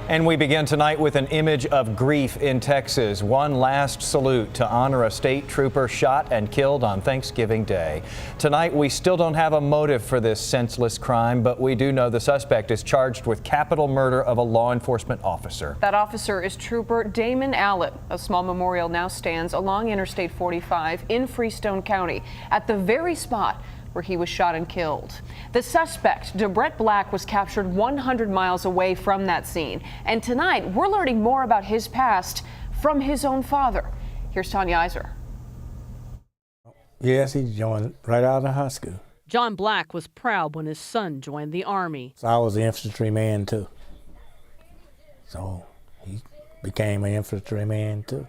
And we begin tonight with an image of grief in Texas. One last salute to honor a state trooper shot and killed on Thanksgiving Day. Tonight, we still don't have a motive for this senseless crime, but we do know the suspect is charged with capital murder of a law enforcement officer. That officer is Trooper Damon Allen. A small memorial now stands along Interstate 45 in Freestone County at the very spot where he was shot and killed. The suspect, Dabrett Black, was captured 100 miles away from that scene. And tonight, we're learning more about his past from his own father. Here's Tanya Iser. Yes, he joined right out of high school. John Black was proud when his son joined the Army. So I was an infantryman too. So he became an infantryman too.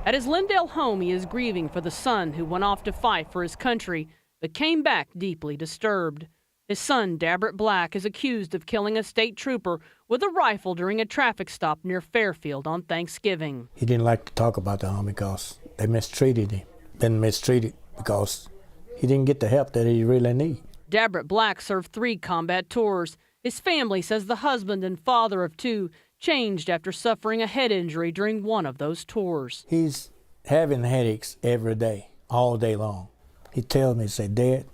At his Lindale home, he is grieving for the son who went off to fight for his country, but came back deeply disturbed. His son, Dabrett Black, is accused of killing a state trooper with a rifle during a traffic stop near Fairfield on Thanksgiving. He didn't like to talk about the Army because they mistreated him. Been mistreated because he didn't get the help that he really needed. Dabrett Black served 3 combat tours. His family says the husband and father of 2 changed after suffering a head injury during one of those tours. He's having headaches every day, all day long. He tells me, say, Dad,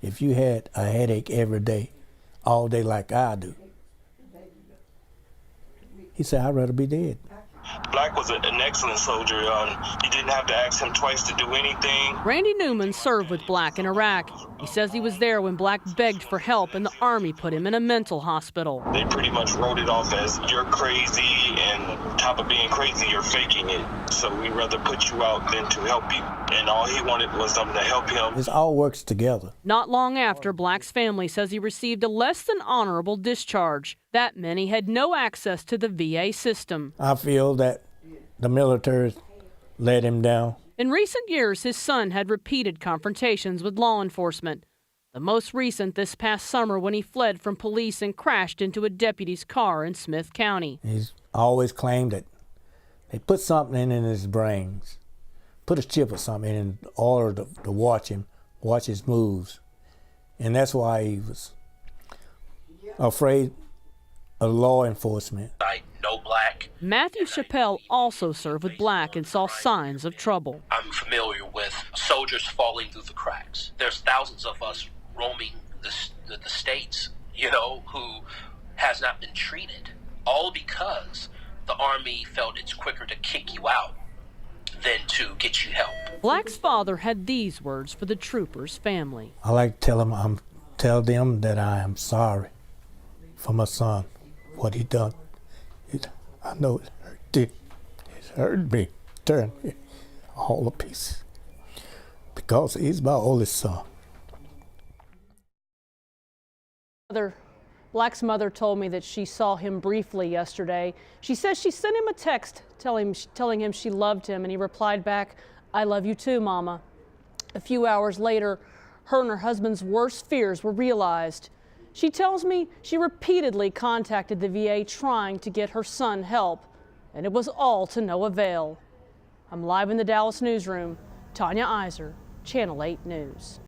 if you had a headache every day, all day like I do, he said, I'd rather be dead. Black was an excellent soldier. You didn't have to ask him twice to do anything. Randy Newman served with Black in Iraq. He says he was there when Black begged for help and the Army put him in a mental hospital. They pretty much wrote it off as you're crazy, and on top of being crazy, you're faking it. So we'd rather put you out than to help you. And all he wanted was something to help him. It all works together. Not long after, Black's family says he received a less than honorable discharge. That meant he had no access to the VA system. I feel that the military let him down. In recent years, his son had repeated confrontations with law enforcement. The most recent this past summer when he fled from police and crashed into a deputy's car in Smith County. He's always claimed that they put something in his brains, put a chip or something in order to watch him, watch his moves. And that's why he was afraid of law enforcement. I know Black. Matthew Chappelle also served with Black and saw signs of trouble. I'm familiar with soldiers falling through the cracks. There's thousands of us roaming the states, who has not been treated, all because the Army felt it's quicker to kick you out than to get you help. Black's father had these words for the trooper's family. I like to tell them that I am sorry for my son, what he done. I know it hurt me, turned me all to pieces, because he's my oldest son. Black's mother told me that she saw him briefly yesterday. She says she sent him a text telling him she loved him, and he replied back, "I love you too, Mama." A few hours later, her and her husband's worst fears were realized. She tells me she repeatedly contacted the VA trying to get her son help, and it was all to no avail. I'm live in the Dallas newsroom. Tanya Iser, Channel 8 News.